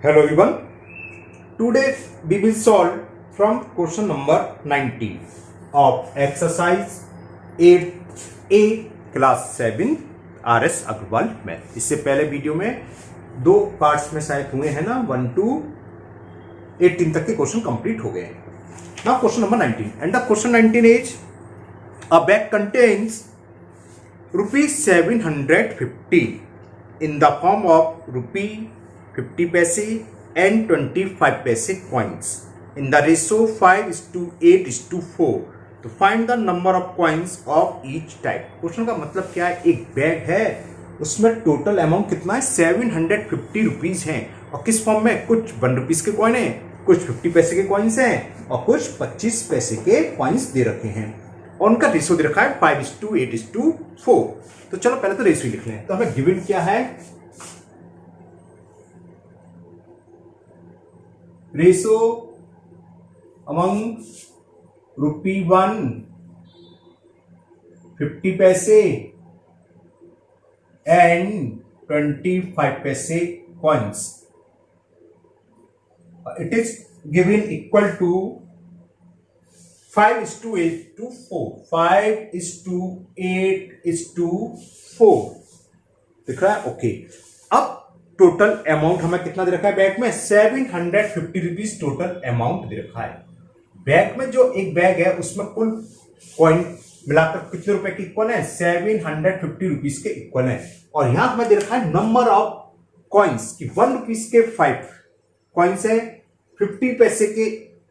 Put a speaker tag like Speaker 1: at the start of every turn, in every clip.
Speaker 1: Hello everyone. Today we will solve from question number 19 of exercise 8A class 7 RS Agarwal math. इससे पहले video में दो parts में शायद हुए हैं ना, 1 to 18 तक के क्वेश्चन कंप्लीट हो गए हैं। Now question number 19 and the question 19 is a bag contains rupees 750 in the form of rupee 50 paise and 25 paise coins in the ratio 5:8:4 to find the number of coins of each type। Question का मतलब क्या है, एक bag है उसमें total amount कितना है 750 rupees है और किस फॉर्म में, कुछ 1 रुपीज के कॉइन है, कुछ 50 पैसे के कॉइन्स हैं और कुछ 25 पैसे के कॉइन्स दे रखे हैं और उनका रेशियो दे रखा है 5:8:4। तो चलो पहले तो रेशियो लिख लें। तो हमें गिवन क्या है, रेशो अमंग ₹1 50 पैसे एंड 25 पैसे coins. It is given equal to 5:8:4। 5:8:4 दिख रहा है। ओके, अब टोटल अमाउंट हमें कितना दे रखा है बैग में, 750 रुपीज टोटल अमाउंट दे रखा है। बैग में जो एक बैग है उसमें कुल कॉइन मिलाकर कितने रुपए के इक्वल है, 750 रुपीज के इक्वल है। और यहां हमें दे रखा है नंबर ऑफ कॉइन्स की 1 रुपीज के 5 कॉइन्स है, 50 पैसे के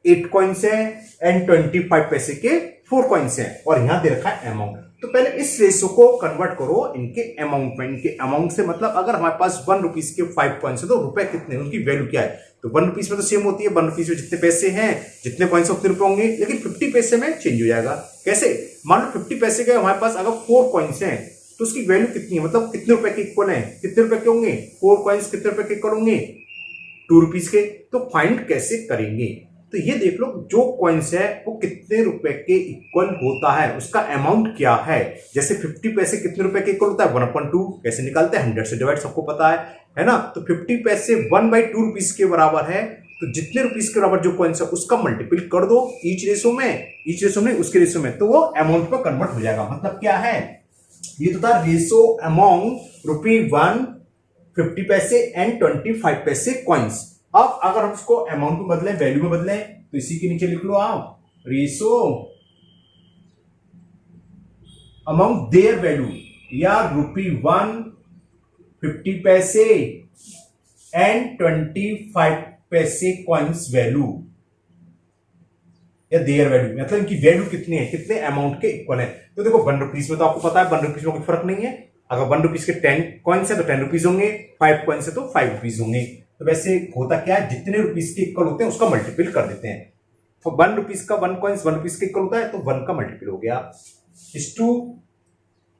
Speaker 1: 8 कॉइन्स है एंड 25 पैसे के 4 कॉइन्स है और यहां दे रखा है अमाउंट। तो पहले इस रेशो को कन्वर्ट करो इनके अमाउंट में। इनके अमाउंट से मतलब अगर हमारे पास 1 रुपीज के 5 कॉइन्स है तो रुपए कितने, उनकी वैल्यू क्या है। तो 1 रुपीज में तो सेम होती है, 1 रुपीज में जितने पैसे हैं जितने कॉइन्स उतने रुपए होंगे, लेकिन 50 पैसे में चेंज हो जाएगा। कैसे, मान लो 50 पैसे के हमारे पास अगर 4 कॉइन्स हैं तो उसकी वैल्यू कितनी है, मतलब कितने रुपए के इक्वल है, कितने रुपए के होंगे, 4 कॉइन्स कितने रुपए के इक्वल होंगे, 2 रुपीज के। तो फाइंड कैसे करेंगे, तो ये देख लो जो कॉइन्स है वो कितने रुपए के इक्वल होता है, उसका अमाउंट क्या है। जैसे 50 पैसे कितने रुपए के इक्वल होता है, 1/2। कैसे निकालते हैं, 100 से डिवाइड, सबको पता है ना। तो 50 पैसे 1/2 रुपीज के बराबर है, तो जितने रुपीज के बराबर जो कॉइन्स है उसका मल्टीपल कर दो ईच रेशो में उसके रेशो में, तो वो अमाउंट पर कन्वर्ट हो जाएगा। मतलब क्या है, ये तो था रेशो अमाउंट ₹1 50 पैसे एंड 25 पैसे कॉइन्स। अब अगर हम इसको अमाउंट में बदलें, वैल्यू में बदलें, तो इसी के नीचे लिख लो आप रेशो अमाउंट देयर वैल्यू या ₹1 50 पैसे एंड 25 पैसे कॉइन्स वैल्यू या देयर वैल्यू, मतलब इनकी वैल्यू कितनी है, कितने अमाउंट के इक्वल है। तो देखो 1 रुपीज में तो आपको पता है 1 रुपीज में कोई फर्क नहीं है। अगर 1 रुपीज के 10 कॉइन्स है तो 10 रुपीज होंगे, 5 कॉइन्स है तो 5 रुपीज होंगे। तो वैसे होता क्या है, जितने रुपीज के इक्वल होते हैं उसका मल्टीपल कर देते हैं। तो 1 रुपीज का 1 कॉइन्स 1 रुपीज के इक्वल होता है तो 1 का मल्टीपल हो गया। इस टू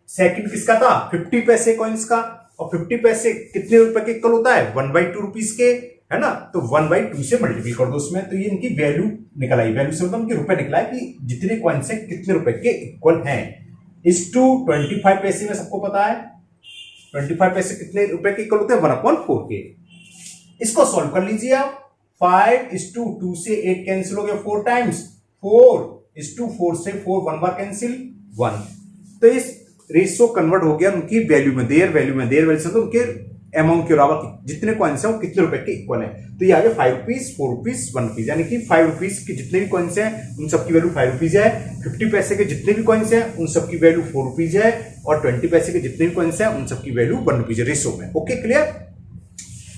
Speaker 1: सेकंड किसका था, 50 पैसे कॉइन्स का, और 50 पैसे कितने रुपए के इक्वल होता है, 1/2 रुपीज के, है ना। तो 1/2 से मल्टीपल कर दो उसमें, तो ये इनकी वैल्यू निकल आई। वैल्यू से मतलब इनके रुपए निकला है कि जितने कॉइन्स है कितने रुपए के इक्वल हैं। इस टू 25 पैसे में सबको पता है 25 पैसे कितने रुपए के इक्वल होते हैं, 1/4 के। इसको सॉल्व कर लीजिए आप। 5:2 से 8 कैंसिल हो गया 4 टाइम्स, 4:4 से 4 1 बार कैंसिल 1। तो इस रेशियो कन्वर्ट हो गया उनकी वैल्यू में, देयर वैल्यू से तो उनके अमाउंट के बराबर जितने कॉइन्स हैं वो कितने रुपए के इक्वल है। तो ये आ गया 5 रुपीज, 4 रुपीज, 1 रुपीज, यानी कि 5 रुपीज के जितने भी कॉइन्स हैं उन सबकी वैल्यू 5 रुपीज है। 50 पैसे के जितने भी कॉइन्स हैं उन सबकी वैल्यू 4 रुपीज है और 20 पैसे के जितने भी कॉइन्स हैं उन सबकी वैल्यू 1 रुपीज है रेशियो में। Okay, clear.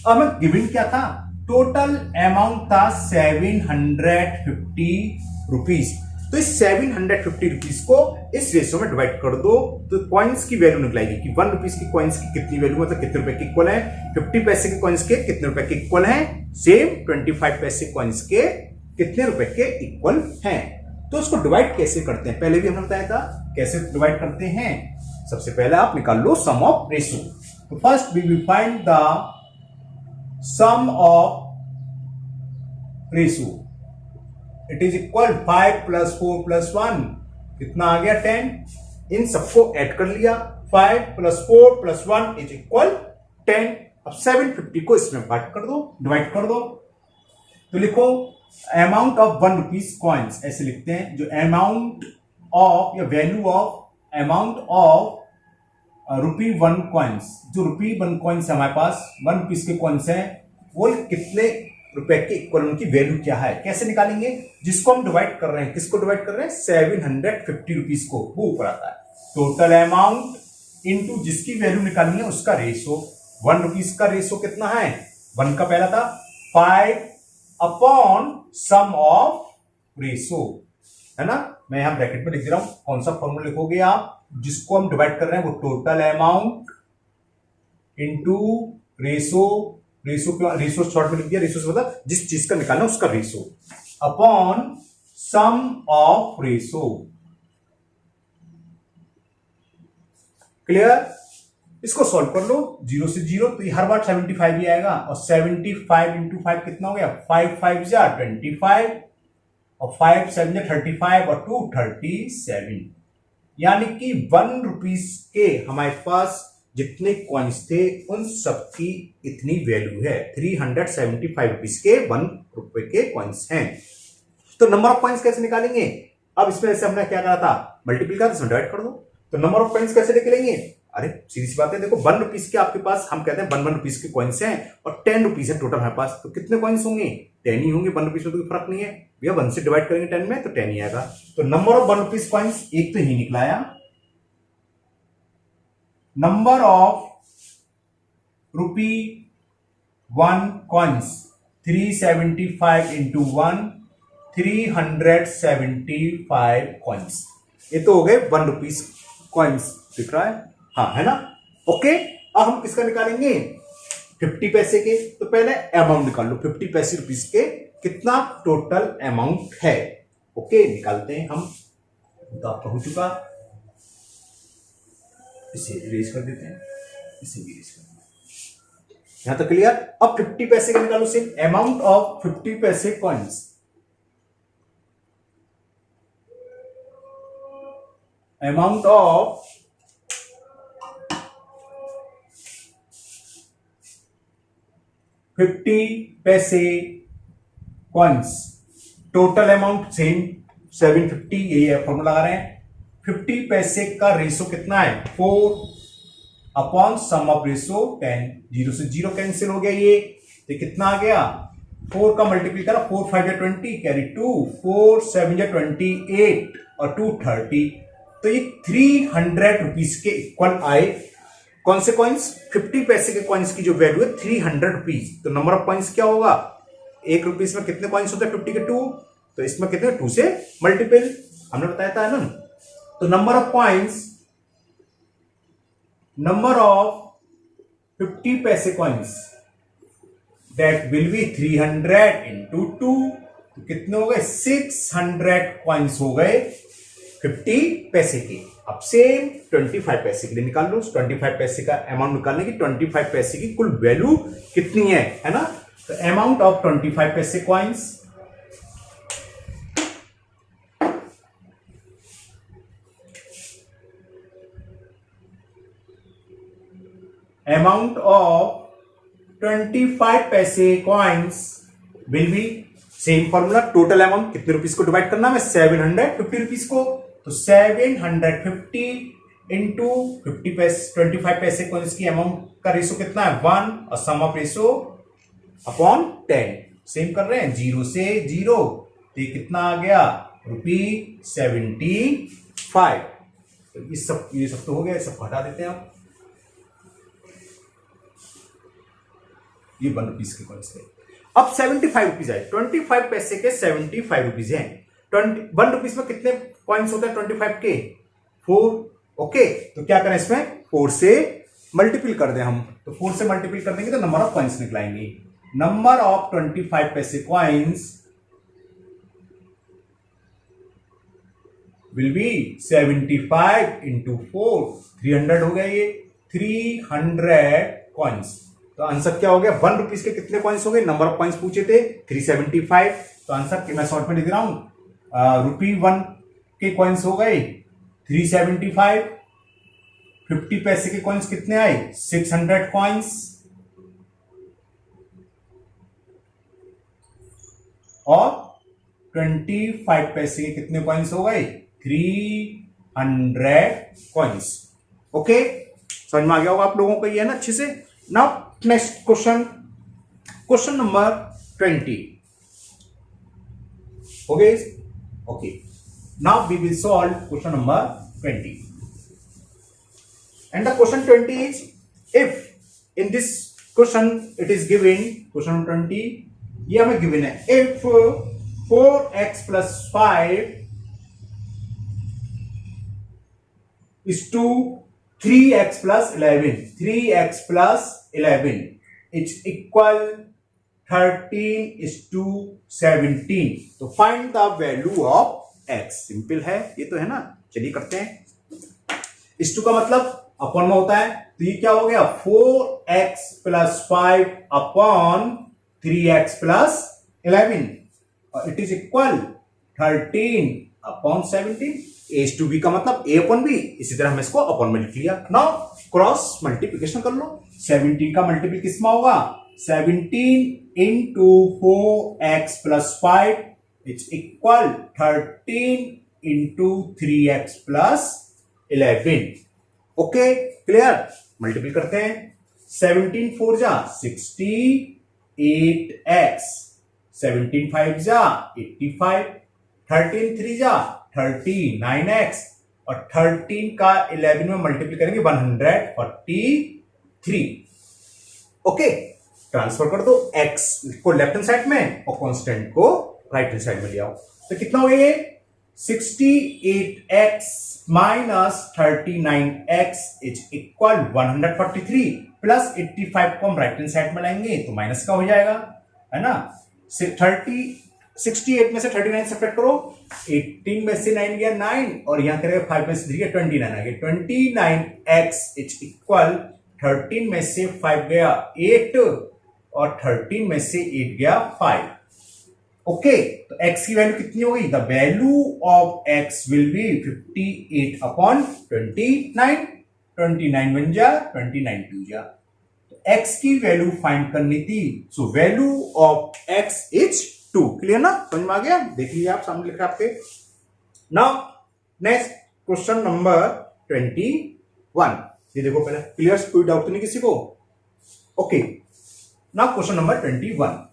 Speaker 1: अब हमें गिवन क्या था, टोटल अमाउंट था 750 रुपीज। तो इस 750 रुपीज को इस रेशियो में डिवाइड कर दो तो कॉइन्स की वैल्यू निकलेगी कि 1 रुपीज की कॉइन्स की कितनी वैल्यू, मतलब कितने रुपए के इक्वल है, 50 पैसे के कॉइन्स के कितने रुपए के इक्वल है, सेम 25 पैसे कॉइन्स के कितने रुपए के इक्वल हैं। तो उसको डिवाइड कैसे करते हैं, पहले भी हमने बताया था कैसे डिवाइड करते हैं। सबसे पहले आप निकाल लो सम ऑफ रेशियो। तो first we will find the sum of ratio. It is equal 5 + 4 + 1 कितना आ गया 10। इन सबको ऐड कर लिया, 5 + 4 + 1 = 10। अब 750 को इसमें डिवाइड कर दो। तो लिखो अमाउंट ऑफ 1 रुपीज कॉइन्स, ऐसे लिखते हैं, जो अमाउंट ऑफ या value of amount of ₹1 coins, जो ₹1 कॉइन्स हमारे पास 1 रुपीज के कॉइन्स हैं, वो कितने रुपए के इक्वल, उनकी वैल्यू क्या है, कैसे निकालेंगे? जिसको हम डिवाइड कर रहे हैं, किसको डिवाइड कर रहे हैं? 750 रुपीज को, वो ऊपर आता है। टोटल अमाउंट इनटू जिसकी वैल्यू निकालनी है उसका रेशो। 1 रुपीज का रेशो कितना है? 1 का पहला था 5 अपॉन सम ऑफ रेशो, है ना। मैं यहां ब्रैकेट में लिख दे रहा हूं, कौन सा फॉर्मूला लिखोगे आप? जिसको हम डिवाइड कर रहे हैं वो total amount into ratio, ratio short में लिख दिया, रेशो से मतलब जिस चीज का निकालना उसका ratio, upon sum of ratio. Clear? इसको सॉल्व कर लो, 0 से 0, तो ये हर बार 75 ही आएगा, और 75 इंटू 5 कितना हो गया? 5 5 जा 25, और 5 7 जा 35, और 2 37। यानी कि 1 रुपीज के हमारे पास जितने कॉइन्स थे उन सबकी इतनी वैल्यू है। 375 रुपीज के 1 रुपए के कॉइन्स हैं। तो नंबर ऑफ कॉइन्स कैसे निकालेंगे? अब इसमें से हमने क्या करा था? मल्टीपल का, इसमें डिवाइड कर दो। तो नंबर ऑफ कॉइन्स कैसे निकलेंगे? अरे सीधी सी बात है, देखो 1 रुपीज के आपके पास, हम कहते हैं 1 रुपीज के कॉइन्स हैं, और 10 रुपीज है टोटल हमारे पास, तो कितने कॉइन्स होंगे? 10 ही होंगे। 1 रुपीज में तो कोई फर्क नहीं है भैया, 1 से डिवाइड करेंगे 10 में तो 10 ही आएगा। तो नंबर ऑफ 1 रुपीज कॉइन्स एक तो ही निकलाया। Number of ₹1 coins 375 into 1, 375 coins. ये तो हो गए 1 रुपीज कॉइन्स, दिख रहा है? हाँ, है ना। ओके, अब हम किसका निकालेंगे? 50 पैसे के। तो पहले अमाउंट निकाल लो, 50 पैसे रुपीज के कितना टोटल अमाउंट है। ओके, निकालते हैं हम। तो आपका हो चुका, इसे इरेज कर देते हैं, इसे भी इरेज कर देते हैं। यहां तक क्लियर? अब 50 पैसे का निकालो सिर्फ, अमाउंट ऑफ 50 पैसे कॉइन्स, अमाउंट ऑफ 50 पैसे कॉइन्स, टोटल अमाउंट सेम 750, यही है फॉर्मूला लगा रहे हैं। 50 पैसे का रेशो कितना है? 4 अपॉन सम ऑफ रेशो 10। 0 से 0 कैंसिल हो गया, ये तो कितना आ गया? 4 का मल्टीप्लाई करा, 4 5 या 20, कैरी 2, 4 7 या 28, और 2 30। तो ये 300 रुपीज के इक्वल आए। कौन से कॉइन्स? 50 पैसे के कॉइन्स की जो वैल्यू है 300 रुपीज। तो नंबर ऑफ कॉइन्स क्या होगा? 1 रुपीज में कितने कॉइन्स होते हैं? 50 के 2, तो इसमें कितने? 2 से मल्टीपल, हमने बताया था ना। तो number of coins, number of 50 पैसे coins that will be 300 into 2, तो कितने हो गए? 600 कॉइन्स हो गए 50 पैसे के। अब सेम 25 पैसे के लिए निकाल लो। 25 पैसे का अमाउंट निकालने की, 25 पैसे की कुल वैल्यू कितनी है ना। तो अमाउंट ऑफ 25 पैसे कॉइन्स, अमाउंट ऑफ 25 पैसे coins will be same formula, total amount कितने रुपीस को डिवाइड करना है? 750 रुपीस को। तो 750 इंटू 50 पैसे, 25 पैसे कॉइन्स की अमाउंट का रेशो कितना है? 1, और सम ऑफ रेशो अपॉन 10। सेम कर रहे हैं, 0 से 0, तो ये कितना आ गया? ₹75। तो ये सब तो हो गया, सब हटा देते हैं आप। ये 1 रुपीज के कॉइन्स थे। अब 75 रुपीज आए, 25 पैसे के 75 रुपीज हैं। 1 रुपीज में कितने कॉइन्स होते हैं 25 के? 4। ओके, तो क्या करें इसमें? 4 से मल्टीपल कर दें हम। तो 4 से मल्टीपल कर देंगे तो नंबर ऑफ कॉइन्स निकलाएंगे। नंबर ऑफ 25 पैसे कॉइन्स विल बी 75 इंटू 4, 300 हो गया। ये 300 कॉइन्स। तो आंसर क्या हो गया? 1 रुपीज के कितने कॉइन्स हो गए? नंबर ऑफ कॉइन्स पूछे थे 375। तो आंसर मैं शॉर्ट में लिख रहा हूं, ₹1 के कॉइन्स हो गए 375। 50 पैसे के कॉइन्स कितने आए? 600 कॉइन्स, और 25 पैसे के कितने कॉइन्स हो गए? 300 कॉइन्स। ओके, समझ में आ गया होगा आप लोगों को ये ना अच्छे से। Now next question, question number 20 हो गए। Okay, now we will solve question number 20 and the question 20 is, if in this question it is given, question 20 ये हमें given है, if 4x plus 5 is to 3x plus 11, 3x plus 11 is equal 13 is to 17, तो find the value of x। Simple है ये तो है ना, चलिए करते हैं। इस टू का मतलब अपॉन में होता है, तो ये क्या हो गया? 4x plus 5 upon 3x plus 11 और it is equal 13 upon 17। As to b का मतलब ए अपॉन बी, इसी तरह हमने इसको अपॉन में लिख लिया। नाउ क्रॉस मल्टीप्लीकेशन कर लो। 17 का मल्टीपल किस में होगा? 17 into 4x plus 5 it's equal 13 into 3x plus 11। Okay, clear? Multiple करते हैं। 17 4 जा 68x, 17 5 जा 85, 13 3 जा 39x और 13 का 11 में मल्टीपल करेंगे 143। ओके, ट्रांसफर कर दो x को लेफ्ट हैंड साइड में और कांस्टेंट को राइट हैंड साइड में ले आओ, तो कितना हो ये? 68x minus 39x is equal 143 plus 85 को हम राइट हैंड साइड में लाएंगे तो माइनस का हो जाएगा, है ना। 68 में से 39 सेपरेट करो, 18 में से 9 गया 9 और यहां करेगा 5 में से 3 गया 29 आ गया। 29x इज इक्वल 13 में से 5 गया 8 और 13 में से 8 गया 5। ओके, तो x की वैल्यू कितनी होगी? The value of x will be 58 upon 29। 29 बन जा 29 टू जा, तो x की वैल्यू फाइंड करनी थी, so value of x is 2। Clear ना, समझ में आ गया? देख लीजिए आप, सामने लिखा आपके। Now next question number 21। ये देखो पहले, क्लियर? कोई डाउट तो नहीं किसी को? Okay, now question number 21।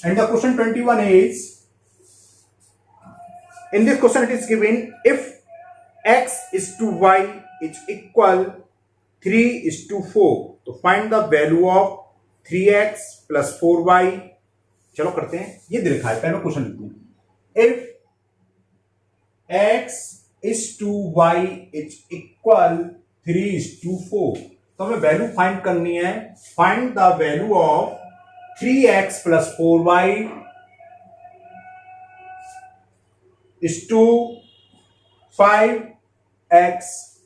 Speaker 1: And the question 21 is, in this question it is given, if x is to y is equal 3 is to 4, तो find the value of 3x plus 4y। चलो करते हैं, ये दे रखा है, पहले क्वेश्चन लिखूं। If x is to y is equal 3 is to 4, तो हमें वैल्यू फाइंड करनी है। Find the value of 3x plus 4y is to 5x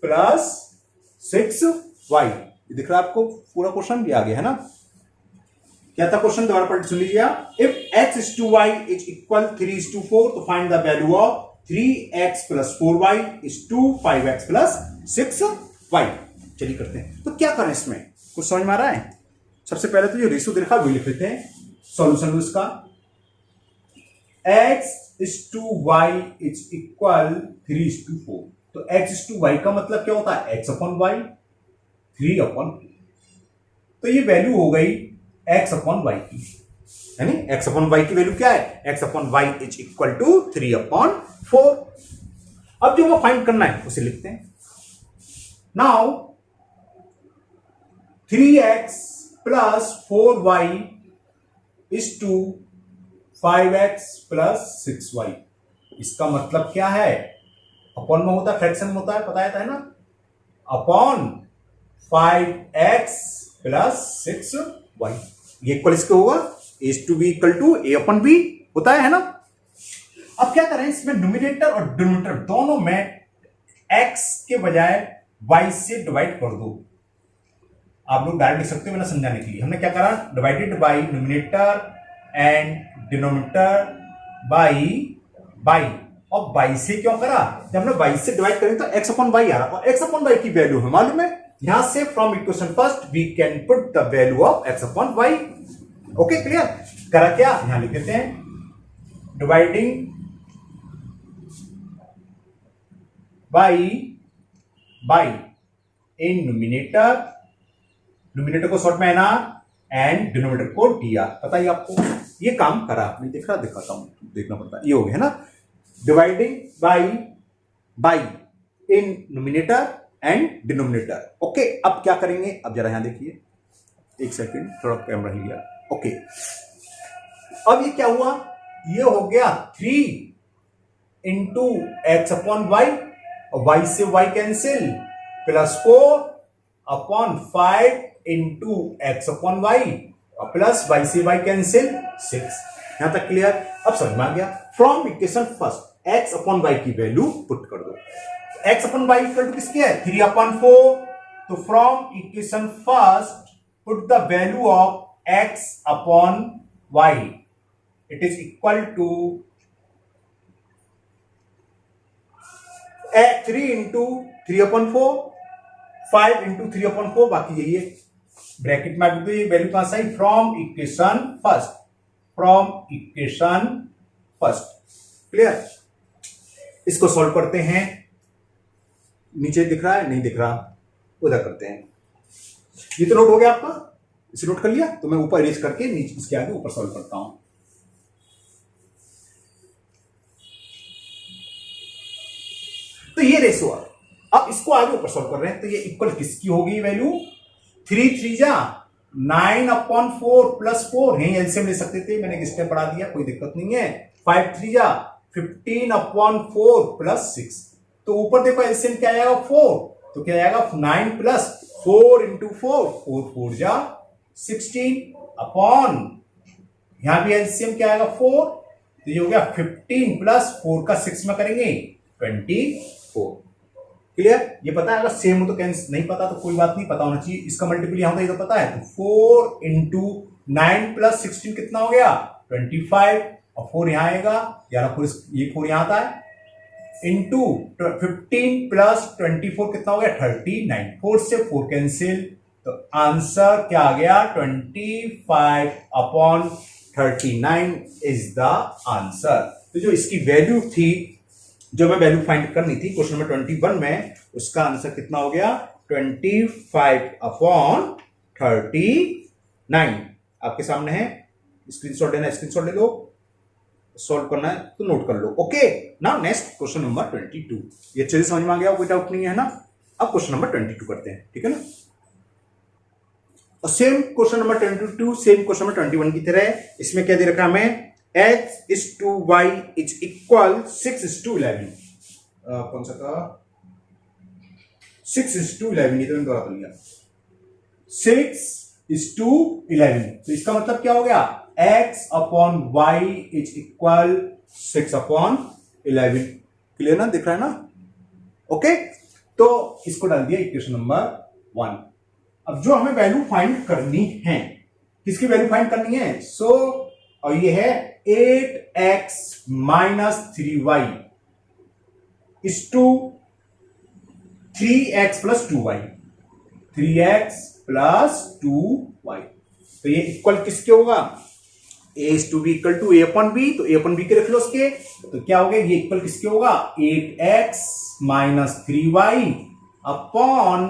Speaker 1: plus 6y। ये दिख रहा है आपको पूरा क्वेश्चन भी आ गया है ना? क्या था क्वेश्चन? दोबारा पढ़ सुन लीजिए आप। If x is to y is equal 3 is to 4, तो find the value of 3x plus 4y is to 5x plus 6y। चलिए करते हैं, तो क्या करें इसमें, कुछ समझ में आ रहा है? सबसे पहले तो ये रेशो देखा वो लिख लेते हैं। सॉल्यूशन इसका x is to y is equal 3 is to 4, तो x is to y का मतलब क्या होता है? x upon y 3 upon 2, तो ये वैल्यू हो गई x upon y की, यानी x upon y की वैल्यू क्या है? x upon y is equal to 3 upon 4। अब जो वो फाइंड करना है उसे लिखते हैं। Now 3x plus 4y is to 5x plus 6y। इसका मतलब क्या है? अपॉन में होता है, फ्रैक्शन में होता है, पता है ना? अपॉन 5x प्लस 6y, ये इक्वल इसके होगा a to b equal to a upon b होता है ना? अब क्या करें, इसमें न्यूमरेटर और डिनोमिनेटर दोनों में x के बजाय y से डिवाइड कर दो। आप लोग डायरेक्ट लिख सकते हो मैंने समझाने के लिए। हमने क्या करा? Divided by numerator and denominator by और बाई से क्यों करा? जब हमने बाई से डिवाइड करें तो x अपॉन वाई आ रहा, और x अपॉन वाई की वैल्यू है मालूम है यहां से from equation first we can put the value of x upon y. Okay clear? करा क्या? यहां लिख देते हैं डिवाइडिंग बाई इन न्यूमिनेटर को शॉर्ट में है ना, एंड डिनोमिनेटर को डी आर। पता ही आपको ये काम करा आपने, दिख रहा? दिखाता हूं, देखना पड़ता है। ये हो गया है ना, dividing by N numerator and denominator. Okay, अब क्या करेंगे? अब जरा यहां देखिए, एक सेकंड, थोड़ा कैमरा हिल गया। ओके, अब ये क्या हुआ? ये हो गया 3 इंटू एक्स अपॉन वाई, और वाई से y cancel, plus 4 upon 5 into x upon y, और प्लस वाई से वाई कैंसिल 6। यहां तक क्लियर? अब समझ में आ गया। From equation first x upon y की वैल्यू पुट कर दो। X upon y equal to किसकी है? 3 अपॉन 4। तो from equation first put the value of x upon y, it is equal to 3 into 3 upon 4, 5 into 3 upon 4, बाकी यही है। Bracket में आप ये वैल्यू कहां से आई? From equation first. क्लियर? इसको सॉल्व करते हैं। नीचे दिख रहा है? नहीं दिख रहा, उधर करते हैं। ये तो नोट हो गया आपका? इसे नोट कर लिया? तो मैं ऊपर इरेज करके नीचे इसके आगे ऊपर सॉल्व करता हूं। तो ये रेशो अब इसको आगे ऊपर सॉल्व कर रहे हैं, तो ये इक्वल किसकी होगी वैल्यू? 3 3 जा 9 अपॉन 4 प्लस 4, यही एलसीएम ले सकते थे, मैंने स्टेप बढ़ा दिया, कोई दिक्कत नहीं है। 5 3 जा 15 अपॉन 4 प्लस 6, तो ऊपर देखो एलसीएम क्या आएगा? 4, तो क्या आएगा? 9 प्लस 4 इंटू 4, 4 4 जा 16 अपॉन, यहां भी एलसीएम क्या आएगा? 4, तो ये हो गया 15 प्लस 4 का 6 में करेंगे 24। क्लियर? ये पता है? अगर सेम हो तो कैंसिल, नहीं पता तो कोई बात नहीं, पता होना चाहिए। इसका मल्टीपल यहां होता है, ये तो पता है। तो 4 इंटू 9 प्लस 16 कितना हो गया? 25, और 4 यहां आएगा, यार ये 4 यहां आता है, इंटू 15 प्लस 24 कितना हो गया? 39। 4 से 4 कैंसिल, तो आंसर क्या आ गया? 25 अपॉन 39 इज द आंसर। तो जो इसकी वैल्यू थी, जो मैं वैल्यू फाइंड करनी थी क्वेश्चन नंबर 21 में, उसका आंसर कितना हो गया? 25 अपॉन 39 आपके सामने है। स्क्रीनशॉट लेना, स्क्रीनशॉट ले लो, सॉल्व करना है तो नोट कर लो। Okay, now next question number 22। ये चीज समझ में आ गया, कोई डाउट नहीं है ना? अब क्वेश्चन नंबर 22 करते हैं, ठीक है ना? और same question number 22, same question number 21 की तरह, इसमें क्या दे रखा है हमें? x is to y is equal 6 is to 11। कौन सा था? 6 is to 11, ये तो मैंने दोहरा कर लिया। 6 is to 11, तो इसका मतलब क्या हो गया? x upon y is equal 6 upon 11। Clear ना? दिख रहा है ना? ओके, तो इसको डाल दिया इक्वेशन नंबर 1। अब जो हमें वैल्यू फाइंड करनी है, किसकी वैल्यू फाइंड करनी है? और ये है 8x minus 3y is to 3x plus 2y, 3x plus 2y। तो ये इक्वल किसके होगा? a is to b equal to a upon b, तो a अपॉन बी के रख लो उसके, तो क्या हो गया? ये इक्वल किसके होगा? 8x minus 3y upon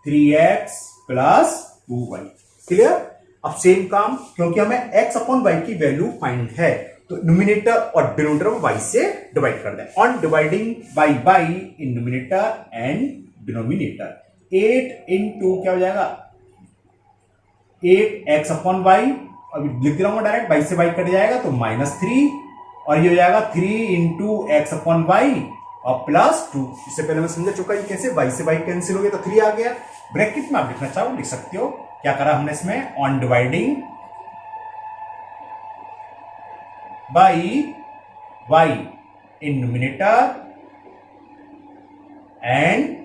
Speaker 1: 3x plus 2y। Clear? अब सेम काम, क्योंकि हमें x अपॉन y की वैल्यू फाइंड है, तो न्यूमिनेटर और डिनोमिनेटर को y से डिवाइड कर दें। On dividing by N numerator and denominator, 8 into क्या हो जाएगा? 8x अपॉन y, अभी लिख दे रहा हूं डायरेक्ट, y से y कट जाएगा तो -3, और ये हो जाएगा 3 इंटू एक्स अपॉन y और प्लस 2। इससे पहले मैं समझा चुका है कैसे y से y कैंसिल हो गया तो 3 आ गया। ब्रैकेट में आप लिखना चाहो लिख सकते हो। क्या करा हमने इसमें? On dividing by y in numerator and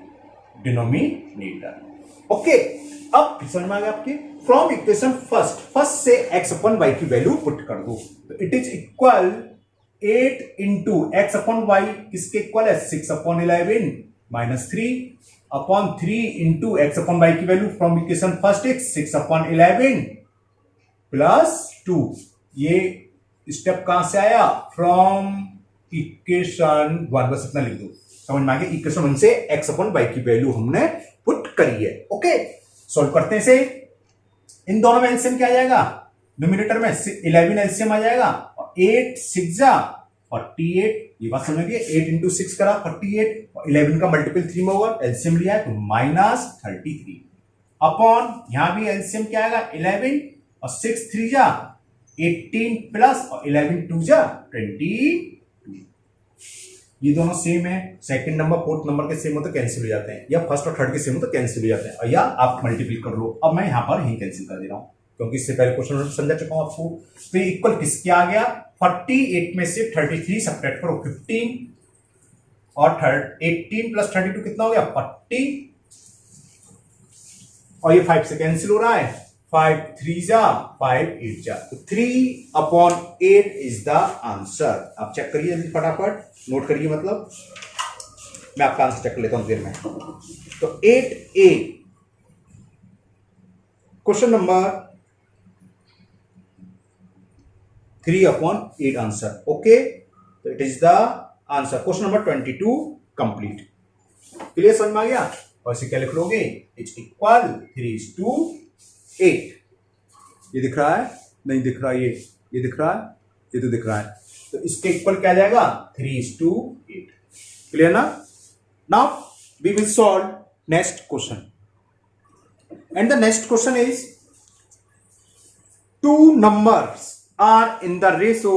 Speaker 1: denominator. Okay, अब समझ में आ गया आपके? फ्रॉम इक्वेशन फर्स्ट से x अपॉन y की वैल्यू पुट कर दो, तो it is equal 8 into x upon y किसके इक्वल है? 6 upon 11 -3 upon 3 into x upon y की value from equation first x 6 upon 11 plus 2। ये स्टेप कहां से आया? फ्रॉम इक्वेशन 1, बस इतना लिख दो, समझ में आ गया। इक्वेशन 1 से एक्स अपॉन वाई की वैल्यू हमने पुट करी है। ओके, सॉल्व करते हैं इसे। इन दोनों में एलसीएम क्या आ जाएगा? न्यूमरेटर में 11 एलसीएम आ जाएगा और 8 6 जा 48। ये बात समझ गए? 8 इंटू 6 करा 48 और 11 का मल्टीपल 3 में होगा, एलसीएम लिया है तो -33 अपॉन यहां भी एलसीएम क्या आएगा? 11 और 6 3 जा 18 प्लस और 11 2 जा 22। ये दोनों सेम है, सेकंड नंबर फोर्थ नंबर के सेम हो तो कैंसिल हो जाते हैं, या फर्स्ट और थर्ड के सेम हो तो कैंसिल हो जाते हैं, या आप मल्टीप्लाई कर लो। अब मैं यहां पर ही कैंसिल कर दे रहा हूं क्योंकि इससे पहले क्वेश्चन समझा चुका हूं आपको। तो ये इक्वल किसके आ गया? 48 में से 33 सब्ट्रैक्ट करो 15 और 18 प्लस 32 कितना हो गया? 40 और ये 5 से कैंसिल हो रहा है, 5 3 जा 5 8 जा, तो 3 अपॉन 8 इज द आंसर। आप चेक करिए फटाफट, नोट करिए, मतलब मैं आपका आंसर चेक कर लेता हूं फिर में। तो 8A question number 3 upon 8 answer. Okay, तो it is the answer. Question number 22 complete. Clear, समझ में आ गया? और इसे क्या लिख लोगे? It's equal 3:8। ये दिख रहा है? नहीं दिख रहा, ये दिख रहा है, ये तो दिख रहा है। तो इसके इक्वल क्या जाएगा? 3:8। क्लियर ना? Now we will solve next question, and the next question is 2 numbers are in the ratio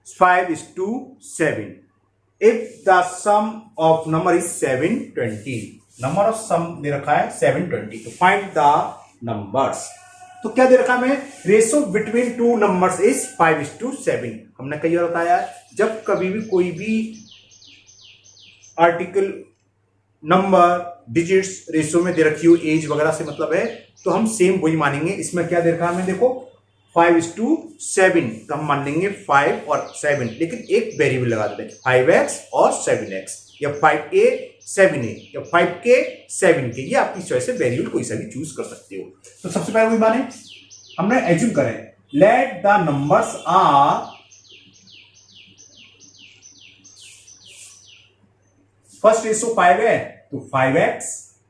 Speaker 1: 5:7 if the sum of number is 720। Number of sum दे रखा है 720, तो फाइंड द नंबर्स। तो क्या दे रखा है? Ratio between 2 numbers is 5:7। हमने कई बार बताया, जब कभी भी कोई भी आर्टिकल नंबर डिजिट्स रेशो में दे रखी हो, एज वगैरह से मतलब है, तो हम सेम वही मानेंगे। इसमें क्या दे रखा है हमें? देखो 5:7, तो हम मान लेंगे 5 और 7, लेकिन एक वेरिएबल लगा देते हैं 5x और 7x, या 5a 7a, या 5k 7k, ये आपकी चॉइस है, वेरिएबल कोई सा भी चूज कर सकते हो। तो सबसे पहले वही माने, हमने एज्यूम करें let the numbers are first ratio 5 है तो 5x,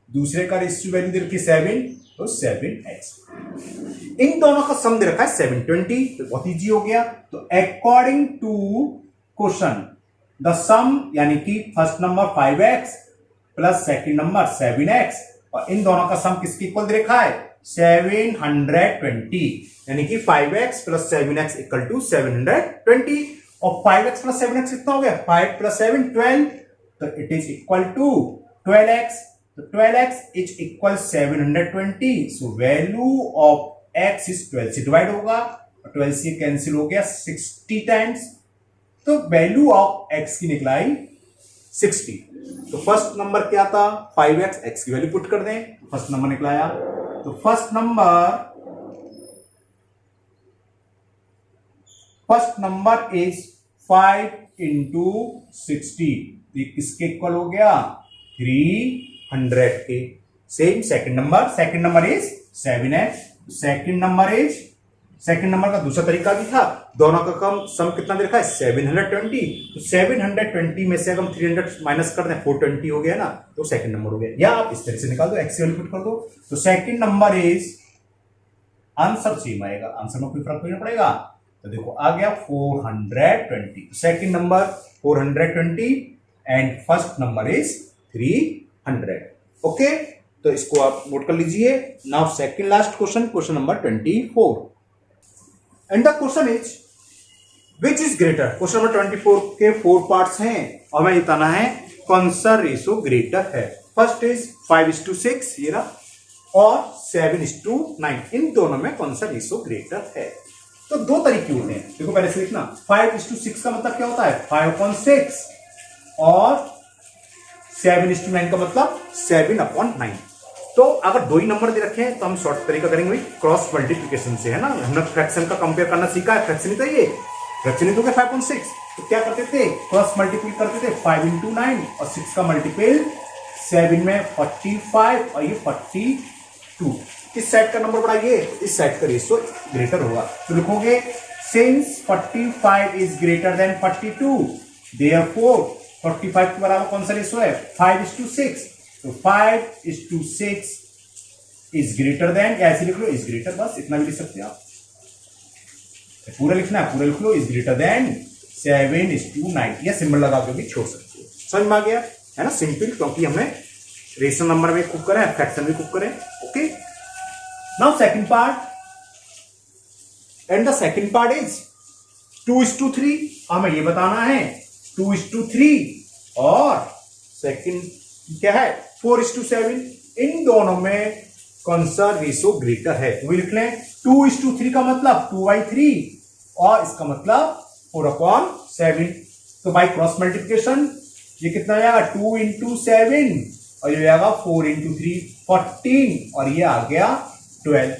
Speaker 1: दूसरे का रेशियो वैल्यू दे रखी 7 तो 7x, इन दोनों का सम दे रखा है 720, तो बहुत इजी हो गया। तो अकॉर्डिंग टू क्वेश्चन द सम, यानी कि first number 5x plus second number 7x, और इन दोनों का सम किसके इक्वल दे रखा है? 720, यानी कि 5x plus 7x equal to 720, और 5x प्लस 7x कितना हो गया? 5 प्लस 7 12, तो it is equal to 12x, तो 12x is equal 720, so value of x is 12 से डिवाइड होगा, और 12 से कैंसिल हो गया 60 टाइम्स, तो वैल्यू ऑफ x की निकलाई 60। तो फर्स्ट नंबर क्या था? 5x, x की वैल्यू पुट कर दें, फर्स्ट नंबर निकलाया। तो फर्स्ट नंबर इज 5 इंटू 60, किसके इक्वल हो गया? 300 के। Same second number is 7x, second number का दूसरा तरीका भी था, दोनों का कम सम कितना दे रखा है? 720, तो 720 में से अगर हम 300 माइनस कर दें 420 हो गया ना, तो सेकंड नंबर हो गया। या आप इस तरह से निकाल दो, एक्स वैल्यू पुट कर दो, तो second number is, answer same आएगा, आंसर में कोई फर्क नहीं पड़ेगा। तो देखो आ गया 420, second number 420 and first number is 300। Okay, तो इसको आप नोट कर लीजिए। Now second last question number 24, and the question is which is greater. Question number 24 के 4 पार्ट्स हैं और हमें बताना है कौन सा रेशो ग्रेटर है। फर्स्ट इज 5:6 ये रहा, और 7:9, इन दोनों में कौन सा रेशो ग्रेटर है। तो दो तरीके होते हैं, देखो पहले से लिखना। 5:6 का मतलब क्या होता है? 5/6, और 7:9 का मतलब 7/9। तो अगर दो ही नंबर दे रखे हैं तो हम शॉर्ट तरीका करेंगे क्रॉस मल्टीप्लिकेशन से, है ना। हमने फ्रैक्शन का कंपेयर करना सीखा है, फ्रैक्शन ही तो ये फ्रैक्शन ही तो 5/6, तो क्या करते थे? क्रॉस मल्टीप्लाई करते थे 5 into 9 और 6 का मल्टीपल 7 में 45 और ये 42। किस साइड का नंबर बड़ा, ये इस साइड का रेशियो ग्रेटर होगा। तो लिखोगे since 45 is greater than 42 therefore 45 के बराबर कौन सा रेशियो है, 5:6। तो 5:6 इज ग्रेटर देन, ऐसे लिख लो इज ग्रेटर, बस इतना भी लिख सकते हो आप, पूरा लिखना है, पूरा लिख लो इज ग्रेटर देन 7:9, या सिंबल लगा के भी छोड़ सकते हो। समझ में आ गया है ना, सिंपल, क्योंकि हमें रेशनल नंबर में कुक करें, फ्रैक्शन भी कुक करें। Okay, now second part, and the second part is 2:3। हमें ये बताना है 2:3 और सेकंड क्या है 4:7, इन दोनों में कौन सा रेशियो ग्रेटर है। तो लिख लें 2:3 का मतलब 2/3 और इसका मतलब 4/7। तो बाई क्रॉस मल्टीप्लिकेशन ये कितना आ जाएगा 2 × 7 और ये आएगा 4 × 3 14 और ये आ गया 12।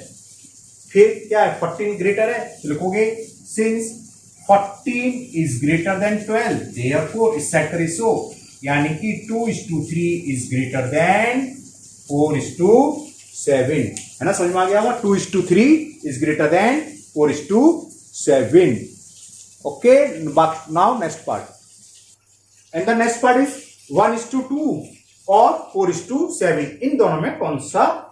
Speaker 1: फिर क्या है 14 ग्रेटर है, तो लिखोगे since 14 is greater than 12 therefore इस साइड का रेशियो यानी कि 2:3 इज ग्रेटर देन 4:7, है ना, समझ में आ गया होगा। 2:3 is greater than 4:7। Okay, now next part, and the next part is 1:2 और 4:7, इन दोनों में कौन सा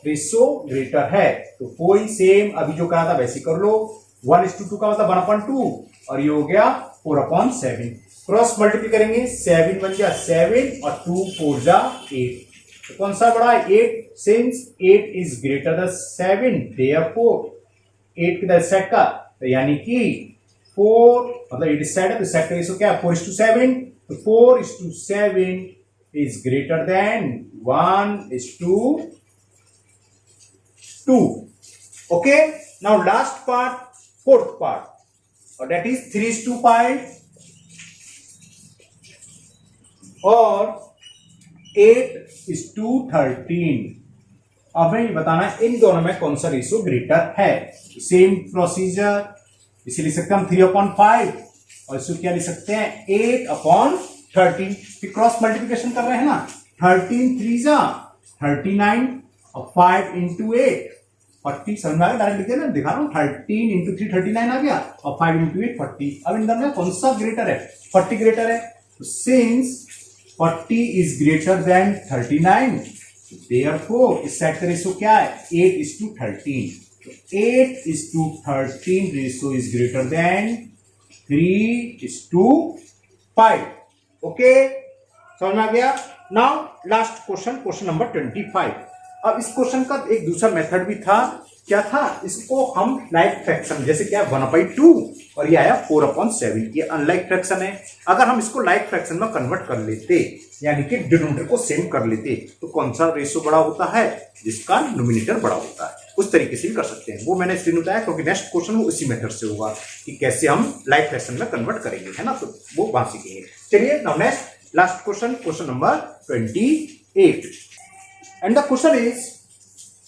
Speaker 1: रेशियो ग्रेटर है। तो कोई सेम अभी जो कहा था वैसे कर लो। 1:2 का मतलब 1/2 और ये हो गया 4/7। क्रॉस मल्टीप्लाई करेंगे 7 बन गया 7 और 2 4 जा 8। तो कौन सा बड़ा है 8, since 8 is greater than 7 therefore 8 किधर सेट का, तो यानी कि 4 मतलब 8 इस साइड है, तो सेट का रेशियो क्या है 4:7। तो 4:7 is greater than 1:2। Okay, now last part, fourth part, और दैट इज 3:5 और 8:13। अब हमें बताना है इन दोनों में कौन सा रेशियो ग्रेटर है। सेम प्रोसीजर, इसे लिख सकते हैं हम 3/5 और इसको क्या लिख सकते हैं 8/13। फिर क्रॉस मल्टीप्लिकेशन कर रहे हैं ना, 13 3 जा 39 और 5 × 8 40। समझ में आ गया, डायरेक्ट लिख देना, दिखा रहा हूं 13 × 3 39 आ गया और 5 × 8 40। अब इन दोनों में कौन सा ग्रेटर है, 40 ग्रेटर है। तो since 40 is greater than 39 therefore इस साइड का रेशियो क्या है 8:13। तो 8:13 ratio is greater than 3:5। Okay, समझ में आ गया। Now last question, question number 25। अब इस क्वेश्चन का एक दूसरा मेथड भी था, क्या था, इसको हम लाइक फ्रैक्शन, जैसे क्या 1/2 और ये आया 4/7, ये अनलाइक फ्रैक्शन है। अगर हम इसको लाइक फ्रैक्शन में कन्वर्ट कर लेते, यानी कि डिनोमिनेटर को सेम कर लेते, तो कौन सा रेशियो बड़ा होता है, जिसका नोमिनेटर बड़ा होता है। उस तरीके से भी कर सकते हैं, वो मैंने इसलिए बताया क्योंकि नेक्स्ट क्वेश्चन वो उसी मेथड से होगा कि कैसे हम लाइक फ्रैक्शन में कन्वर्ट करेंगे, है ना, तो वो वहां सीखेंगे। चलिए now next last question, question number 28, and the question is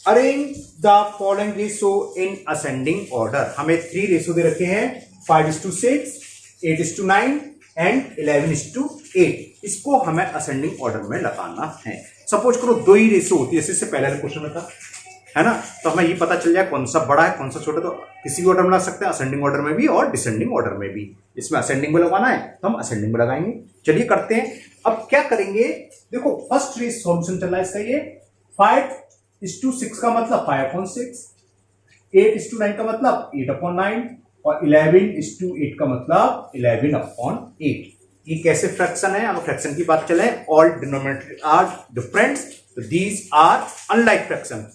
Speaker 1: arrange the following ratio in ascending order. हमें 3 रेशियो दे रखे हैं, 5:6, 8:9 एंड 11:8। इसको हमें असेंडिंग ऑर्डर में लगाना है। सपोज करो 2 ही रेशियो होती है, जैसे पहले क्वेश्चन में था, है ना, तो हमें ये पता चल जाए कौन सा बड़ा है कौन सा छोटा। तो किसी भी ऑर्डर में लगा सकते हैं, असेंडिंग ऑर्डर में भी और डिसेंडिंग ऑर्डर में भी। इसमें असेंडिंग में लगाना है तो हम असेंडिंग में लगाएंगे। चलिए करते हैं। अब क्या करेंगे, देखो फर्स्ट रेस सॉल्यूशन चल रहा है इसका, ये 5:6 का मतलब 5/6, 8:9 का मतलब 8/9 और 11:8 का मतलब 11/8। ये कैसे फ्रैक्शन है, अगर फ्रैक्शन की बात चले, ऑल डिनोमिनेटर आर डिफरेंट, तो दीज आर अनलाइक फ्रैक्शन।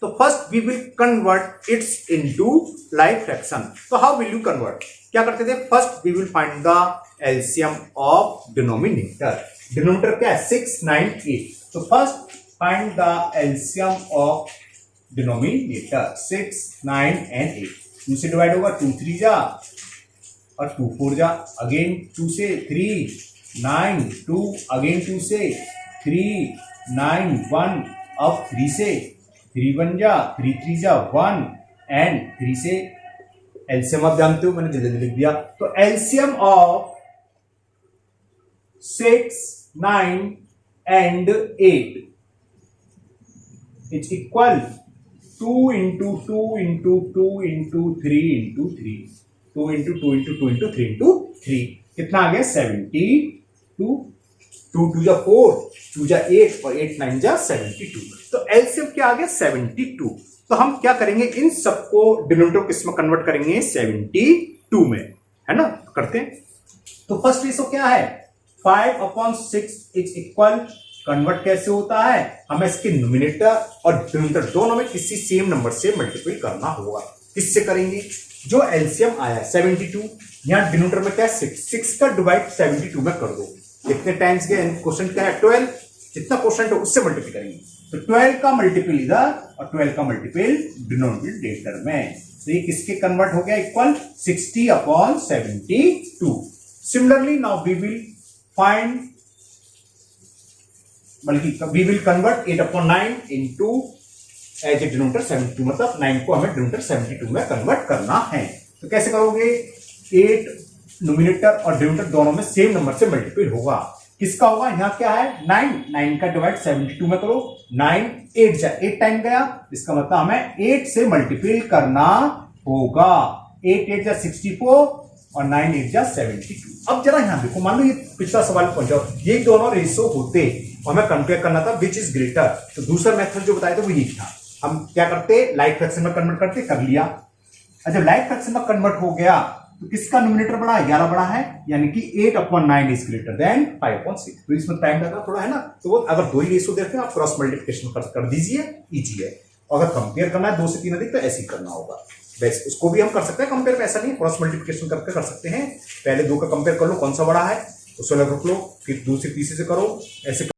Speaker 1: तो first we will convert its into like fraction. तो हाउ विल यू कन्वर्ट, क्या करते थे, first we will find the LCM of denominator. Denominator क्या है 6 9 8। तो first find the LCM of denominator 6 9 and 8। 2 से divide होगा 2 3 जा और 2 4 जा, अगेन 2 से 3 9 2, अगेन 2 से 3 9 1, अब 3 से 3 1 जा 3 3 जा 1 एंड 3 से एलसीएम आप जानते हो, मैंने जल्दी लिख दिया। तो LCM of 6 9 and 8 is equal 2 into 2 into 2 into 3 into 3, 2 into 2 into 2 into 3 into 3, कितना आ गया 72, 2 2 जा 4, 2 जा 8 और 8 9 जा 72। तो एलसीएम क्या आ गया 72। तो हम क्या करेंगे, इन सबको डिनोमिनेटर किस में कन्वर्ट करेंगे 72 में, है ना। करते हैं। तो फर्स्ट रेशो क्या है 5/6 इज इक्वल, कन्वर्ट कैसे होता है, हमें इसके न्यूमिनेटर और डिनोमिनेटर दोनों में किसी सेम नंबर से मल्टीप्लाई करना होगा। किससे करेंगे, जो एलसीएम आया 72, यहां डिनोमिनेटर में क्या है 6 का डिवाइड 72 में कर दो, कितने टाइम्स के क्वेश्चन क्या है 12, जितना क्वेश्चन है उससे मल्टीप्लाई करेंगे। तो 12 का मल्टीपल इधर और 12 का मल्टीपल डिनोमिनेटर में, तो ये किसके कन्वर्ट हो गया equal 60/72। Similarly now we will find, बल्कि we will convert 8/9 into as a denominator 72, मतलब 9 को हमें डिनोमिनेटर 72 में कन्वर्ट करना है। तो कैसे करोगे, 8 न्यूमिनेटर और डिनोमिनेटर दोनों में सेम नंबर से मल्टीपल होगा। किसका होगा, यहां क्या है 9 का डिवाइड 72 में करो, 9 8 जा 8 टाइम गया, इसका मतलब हमें 8 से मल्टीपल करना होगा। 8 8 जा 64 और 9 8 जा 72। अब जरा यहां देखो, मान लो ये पिछला सवाल पहुंचाओ, ये दोनों रेशो होते और हमें कंपेयर करना था विच इज ग्रेटर, तो दूसरा मेथड जो बताया था वो ये था, हम क्या करते लाइक फ्रैक्शन में कन्वर्ट करते, कर लिया। जब लाइक फ्रैक्शन में कन्वर्ट हो गया तो किसका न्यूमिनेटर बड़ा है 11 बड़ा है, यानी कि 8/9 इज ग्रेटर देन 5/6। तो इसमें टाइम लगा थोड़ा, है ना। तो वो अगर दो ही रेशो देते हैं आप क्रॉस मल्टीप्लिकेशन कर दीजिए, इजी है। अगर कंपेयर करना है 2 से 3 अधिक तो ऐसे ही करना होगा। वैसे उसको भी हम कर सकते हैं कंपेयर, ऐसा नहीं, क्रॉस मल्टीप्लिकेशन करके कर सकते हैं। पहले 2 का कंपेयर कर लो कौन सा बड़ा है, उसको रख लो, फिर दूसरे तीसरे से करो, ऐसे